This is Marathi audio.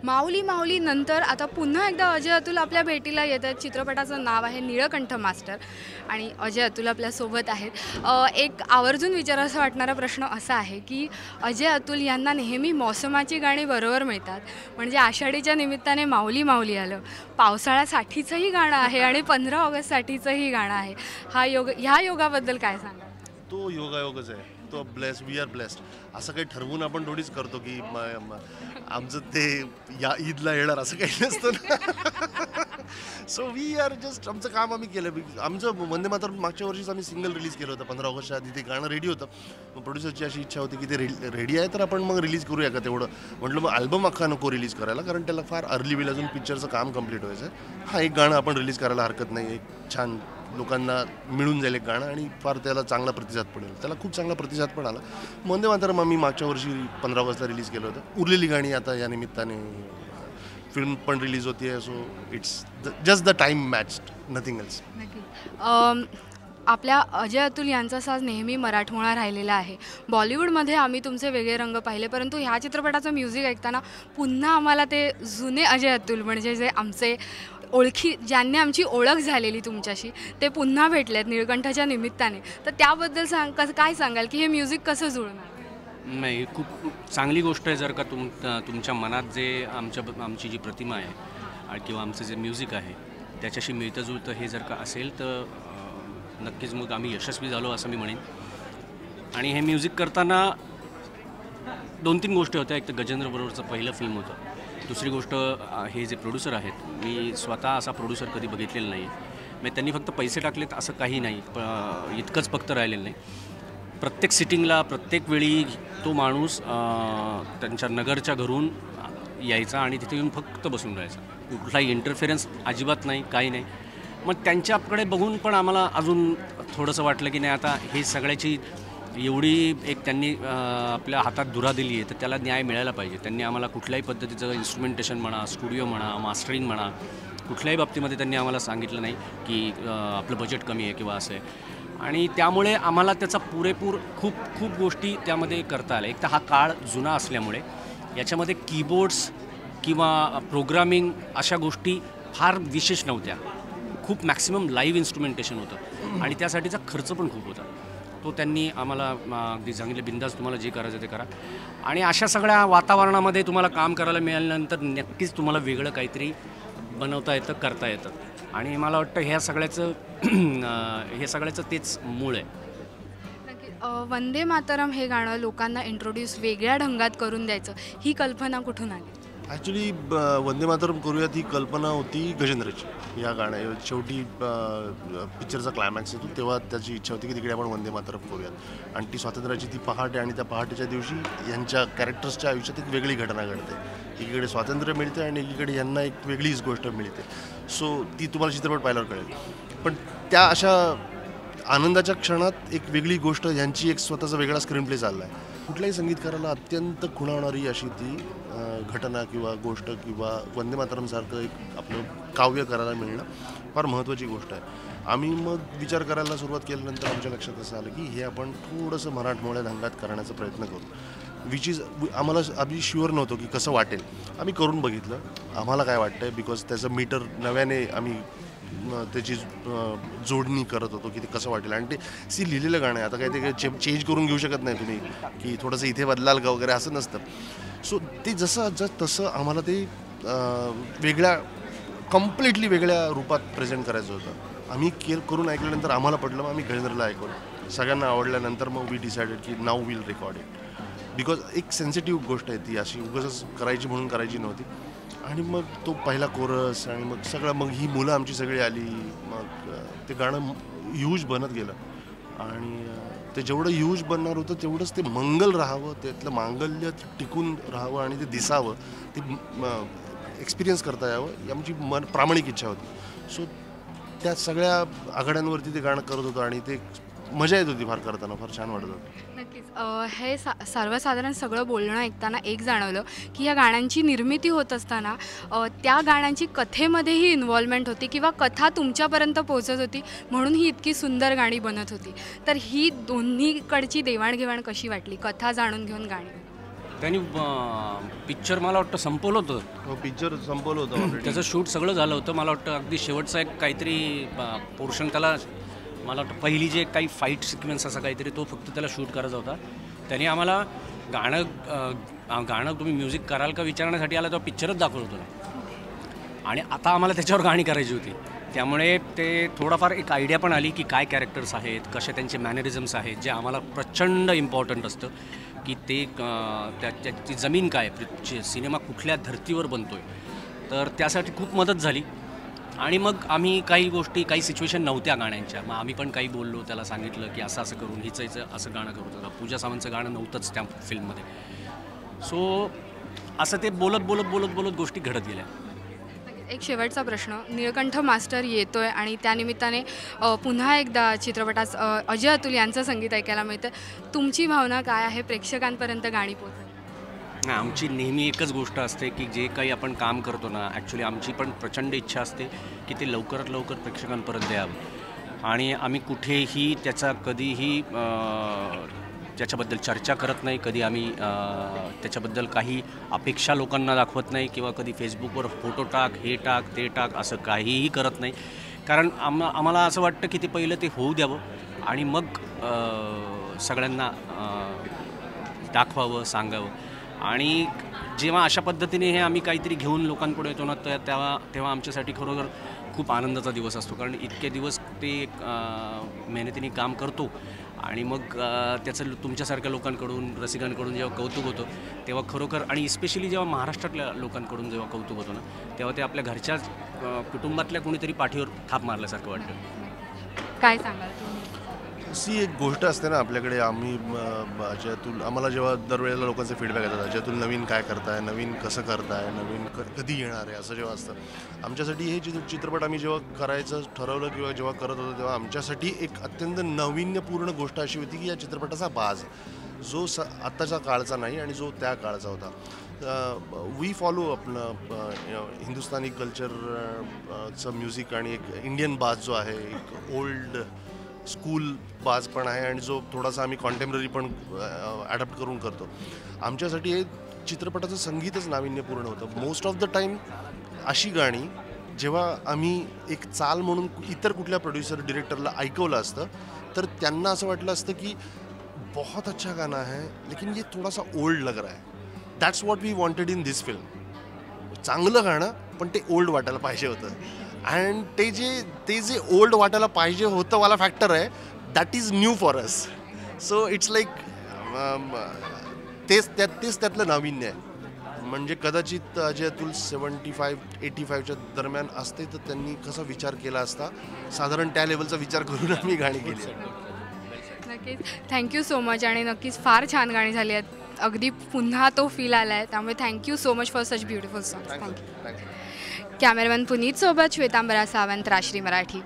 माऊली माऊली नंतर आता पुन्हा एकदा अजय अतुल आपल्या भेटीला येत आहेत. चित्रपटाचं नाव आहे नीळकंठ मास्टर आणि अजय अतुल आपल्यासोबत आहेत. एक आवर्जून विचारावंसं वाटणारा प्रश्न असा आहे की अजय अतुल यांना नेहमी मोसमाची गाणी बरोबर मिळतात. म्हणजे आषाढीच्या निमित्ताने माऊली माऊली आलं, पावसाळ्यासाठीचंही गाणं आहे आणि 15 ऑगस्टसाठीचंही गाणं आहे. ह्या योगाबद्दल काय सांगा? तो योगायोगच आहे. तो वी आर ब्लेस्ड. असं काही ठरवून आपण थोडीच करतो की आमचं ते या ईदला येणार असं काही नसतं ना. सो वी आर जस्ट आमचं काम आम्ही केलं. आमचं वंदे मातरम मागच्या वर्षीच आम्ही सिंगल रिलीज केलं होतं. 15 ऑगस्टच्या आधी ते गाणं रेडी होतं. मग प्रोड्युसरची अशी इच्छा होती की ते रेडी आहे तर आपण मग रिलीज करूया का तेवढं. म्हटलं मग अल्बम अख्खा नको रिलीज करायला, कारण त्याला फार अर्ली वेल अजून पिक्चरचं काम कंप्लीट व्हायचं आहे. हा एक गाणं आपण रिलीज करायला हरकत नाही. एक छान लोकांना मिळून जाईल एक गाणं आणि फार त्याला चांगला प्रतिसाद पडेल. त्याला खूप चांगला प्रतिसाद पण आला. वंदे मातरम आम्ही मागच्या वर्षी 15 ऑगस्टला रिलीज केलं होतं. उरलेली गाणी आता या निमित्ताने फिल्म पण रिलीज होती आहे. So it's just the time matched, nothing else. आपल्या अजय अतुल यांचा साज नेहमी मराठमोळा राहिलेला आहे. बॉलिवूडमध्ये आम्ही तुमचे वेगळे रंग पाहिले, परंतु ह्या चित्रपटाचं म्युझिक ऐकताना पुन्हा आम्हाला ते जुने अजय अतुल म्हणजे जे आमचे ज्यांनी आमची ओळख झालेली तुमच्याशी ते पुन्हा भेटलेत निळकंठाच्या निमित्ताने. तर त्याबद्दल काय सांगाल की हे म्युझिक कसं जुळणार? नाही, खूप चांगली गोष्ट आहे. जर का तुमच्या मनात जे आमची जी प्रतिमा आहे किंवा आमचं जे म्युझिक आहे त्याच्याशी मिळतं जुळतं हे जर का असेल तर नक्कीच मग आम्ही यशस्वी झालो असं मी म्हणेन. आणि हे म्युझिक करताना 2-3 गोष्टी होत्या. एक तर गजेंद्र बरोबरचं पहिलं फिल्म होतं. दुसरी गोष्ट, हे जे प्रोड्युसर आहेत, मी स्वतः असा प्रोड्युसर कधी बघितलेला नाही. मग त्यांनी फक्त पैसे टाकलेत असं काही नाही, इतकंच फक्त राहिलेलं नाही. प्रत्येक सिटिंगला प्रत्येक वेळी तो माणूस त्यांच्या नगरच्या घरून यायचा आणि तिथे येऊन फक्त बसून राहायचा. कुठलाही इंटरफेरन्स अजिबात नाही, काही नाही. मग त्यांच्याकडे बघून पण आम्हाला अजून थोडंसं वाटलं की नाही, आता हे सगळ्याची एवढी एक त्यांनी आपल्या हातात धुरा दिली आहे तर त्याला न्याय मिळायला पाहिजे. त्यांनी आम्हाला कुठल्याही पद्धतीचं इन्स्ट्रुमेंटेशन म्हणा, स्टुडिओ म्हणा, मास्टरिंग म्हणा, कुठल्याही बाबतीमध्ये त्यांनी आम्हाला सांगितलं नाही की आपलं बजेट कमी आहे किंवा असं आहे. आणि त्यामुळे आम्हाला त्याचा पुरेपूर खूप गोष्टी त्यामध्ये करता आल्या. एक तर हा काळ जुना असल्यामुळे याच्यामध्ये कीबोर्ड्स किंवा प्रोग्रामिंग अशा गोष्टी फार विशेष नव्हत्या. खूप मॅक्सिमम लाईव्ह इन्स्ट्रुमेंटेशन होतं आणि त्यासाठीचा खर्च पण खूप होता. तो त्यांनी आम्हाला अगदी सांगितलं, बिंदास तुम्हाला जे करायचं ते करा. आणि अशा सगळ्या वातावरणामध्ये तुम्हाला काम करायला मिळाल्यानंतर नक्कीच तुम्हाला वेगळं काहीतरी बनवता येतं, करता येतं. आणि मला वाटतं हे सगळ्याचं तेच मूळ आहे. वंदे मातरम हे गाणं लोकांना इंट्रोड्यूस वेगळ्या ढंगात करून द्यायचं, ही कल्पना कुठून आली? ॲक्च्युली वंदे मातरम करूयात ही कल्पना होती गजेंद्रची. या गाण्या शेवटी पिक्चरचा क्लायमॅक्स येतो तेव्हा त्याची इच्छा होती की तिकडे आपण वंदे मातरम करूयात. आणि ती स्वातंत्र्याची ती पहाट आहे आणि त्या पहाटेच्या दिवशी यांच्या कॅरेक्टर्सच्या आयुष्यात एक वेगळी घटना घडते. एकीकडे स्वातंत्र्य मिळते आणि एकीकडे यांना एक वेगळीच गोष्ट मिळते. सो ती तुम्हाला चित्रपट पाहिल्यावर कळेल. पण त्या अशा आनंदाच्या क्षणात एक वेगळी गोष्ट, यांची एक स्वतःचा वेगळा स्क्रीन प्ले चालला आहे. कुठल्याही संगीतकाराला अत्यंत खुणावणारी अशी ती घटना किंवा गोष्ट किंवा वंदे मातरमसारखं एक आपलं काव्य करायला मिळणं फार महत्त्वाची गोष्ट आहे. आम्ही मग विचार करायला सुरुवात केल्यानंतर आमच्या लक्षात असं आलं की हे आपण थोडंसं मराठमोळ्या ढंगात करण्याचा प्रयत्न करू. विच इज आम्हाला आम्ही शुअर नव्हतो की कसं वाटेल. आम्ही करून बघितलं, आम्हाला काय वाटतं आहे, बिकॉज त्याचं मीटर नव्याने आम्ही त्याची जोडणी करत होतो की ते कसं वाटेल. आणि ते लिहिलेलं गाणं आहे, आता काही ते चेंज करून घेऊ शकत नाही तुम्ही की थोडंसं इथे बदलाल का वगैरे, असं नसतं. सो ते तसं आम्हाला ते कम्प्लिटली वेगळ्या रूपात प्रेझेंट करायचं होतं. आम्ही करून ऐकल्यानंतर आम्हाला पडलं, मग आम्ही गजेंद्रला ऐकवलं. सगळ्यांना आवडल्यानंतर मग वी डिसाइडेड की now will record it. Because एक सेन्सिटिव्ह गोष्ट आहे ती, अशी उगाच करायची म्हणून करायची नव्हती. आणि मग तो पहिला कोरस आणि मग सगळं, मग ही मुलं आमची सगळी आली. मग ते गाणं ह्यूज बनत गेलं आणि ते जेवढं ह्यूज बनणार होतं तेवढंच ते मंगल राहावं, त्यातलं मांगल्य टिकून राहावं आणि ते दिसावं, ते एक्सपिरियन्स करता यावं, आमची प्रामाणिक इच्छा होती. सो त्या सगळ्या आघाड्यांवरती ते गाणं करत होतं आणि ते मजा येत होती फार करताना, फार छान वाटत होतं. नक्कीच. हे सर्वसाधारण सगळं बोलणं ऐकताना एक जाणवलं की या गाण्यांची निर्मिती होत असताना त्या गाण्यांची कथेमध्येही इन्व्हॉल्वमेंट होती किंवा कथा तुमच्यापर्यंत पोहोचत होती, म्हणून ही इतकी सुंदर गाणी बनत होती. तर ही दोन्हीकडची देवाणघेवाण कशी वाटली, कथा जाणून घेऊन गाणी? त्यांनी पिक्चर मला वाटतं संपवलं होतं. हो, पिक्चर संपवलं होतं already. त्याचं शूट सगळं झालं होतं. मला वाटतं अगदी शेवटचा एक काहीतरी पोर्शन त्याला, मला वाटतं पहिली जे काही फाईट सिक्वेन्स असा काहीतरी तो फक्त त्याला शूट करायचा होता. त्याने आम्हाला गाणं तुम्ही म्युझिक कराल का विचारण्यासाठी आला तेव्हा पिक्चरच दाखवत होतो आणि आता आम्हाला त्याच्यावर गाणी करायची होती. त्यामुळे ते थोडाफार एक आयडिया पण आली की काय कॅरेक्टर्स आहेत, कसे त्यांचे मॅनरिझम्स आहेत, जे आम्हाला प्रचंड इम्पॉर्टंट असतं की ते त्याची जमीन काय, सिनेमा कुठल्या धर्तीवर बनतो आहे. तर त्यासाठी खूप मदत झाली. आणि मग आम्ही काही गोष्टी, काही सिच्युएशन नव्हत्या गाण्यांच्या, मग आम्ही पण काही बोललो, त्याला सांगितलं की असं असं करून हिचं असं गाणं करू. तर पूजा सावंतचं गाणं नव्हतंच त्या फिल्ममध्ये. सो असं ते बोलत गोष्टी घडत गेल्या. एक शेवटचा प्रश्न, नीळकंठ मास्टर येतोय आणि त्यानिमित्ताने पुन्हा एकदा चित्रपटात अजय अतुल यांचं संगीत ऐकायला मिळतं. तुमची भावना काय आहे? प्रेक्षकांपर्यंत गाणी पोहोचली? नाही, आमची नेहमी एकच गोष्ट असते की जे काही आपण काम करतो ना, ॲक्च्युली आमची पण प्रचंड इच्छा असते की ते लवकरात लवकर प्रेक्षकांपर्यंत यावं. आणि आम्ही कुठेही त्याचा कधीही त्याच्याबद्दल चर्चा करत नाही, कधी आम्ही त्याच्याबद्दल काही अपेक्षा लोकांना दाखवत नाही किंवा कधी फेसबुकवर फोटो टाक, हे टाक, ते टाक, असं काहीही करत नाही. कारण आम्हाला असं वाटतं की ते पहिलं ते होऊ द्यावं आणि मग सगळ्यांना दाखवावं, सांगावं. आणि जेव्हा अशा पद्धतीने हे आम्ही काहीतरी घेऊन लोकांपुढे येतो ना, तर तेव्हा आमच्यासाठी खरोखर खूप आनंदाचा दिवस असतो. कारण इतके दिवस ते मेहनतीने काम करतो आणि मग त्याचं तुमच्यासारख्या लोकांकडून, रसिकांकडून जेव्हा कौतुक होतं तेव्हा खरोखर, आणि स्पेशली जेव्हा महाराष्ट्रातल्या लोकांकडून जेव्हा कौतुक होतं ना, तेव्हा ते आपल्या घरच्या कुटुंबातल्या कोणीतरी पाठीवर थाप मारल्यासारखं वाटतं. काय सांगाल तुम्ही? एक गोष्ट असते ना आपल्याकडे, आम्ही अजय अतुल, आम्हाला जेव्हा दरवेळेला लोकांचे फीडबॅक येतात, अजय अतुल नवीन काय करताय, नवीन कसं करताय, नवीन कधी येणार आहे, असं जेव्हा असतं. आमच्यासाठी हे चित्रपट आम्ही जेव्हा करायचं ठरवलं किंवा जेव्हा करत होतो तेव्हा आमच्यासाठी एक अत्यंत नाविन्यपूर्ण गोष्ट अशी होती की या चित्रपटाचा बाज जो आत्ताच्या काळचा नाही आणि जो त्या काळचा होता. वी फॉलो आपलं हिंदुस्थानी कल्चरचं म्युझिक आणि एक इंडियन बाज जो आहे, एक ओल्ड स्कूल बाज पण आहे आणि जो थोडासा आम्ही कॉन्टेम्पररी पण ॲडॅप्ट करून करतो. आमच्यासाठी हे चित्रपटाचं संगीतच नाविन्यपूर्ण होतं. मोस्ट ऑफ द टाईम अशी गाणी जेव्हा आम्ही एक चाल म्हणून इतर कुठल्या प्रोड्युसर डिरेक्टरला ऐकवलं असतं तर त्यांना असं वाटलं असतं की बहुत अच्छा गाना है लेकिन ये थोडासा ओल्ड लग रहा है. That's what we wanted in this film. चांगलं गाणं पण ते ओल्ड वाटायला पाहिजे होतं. अँड ते जे ओल्ड वाटायला पाहिजे होतं वाला फॅक्टर आहे, that is new for us. So it's like तेच त्यातलं नाविन्य आहे. म्हणजे कदाचित अजय अतुल 75-85च्या दरम्यान असते तर त्यांनी कसा विचार केला असता, साधारण त्या लेवलचा विचार करून आम्ही गाणी केली. नक्कीच, थँक्यू सो मच. आणि नक्कीच फार छान गाणी झाली आहेत. अगदी पुन्हा तो फील आला आहे. त्यामुळे thank you so much for such beautiful songs. Thank you. Cameraman Puneet सोबत श्वेतांबरा सावंत, राश्री मराठी.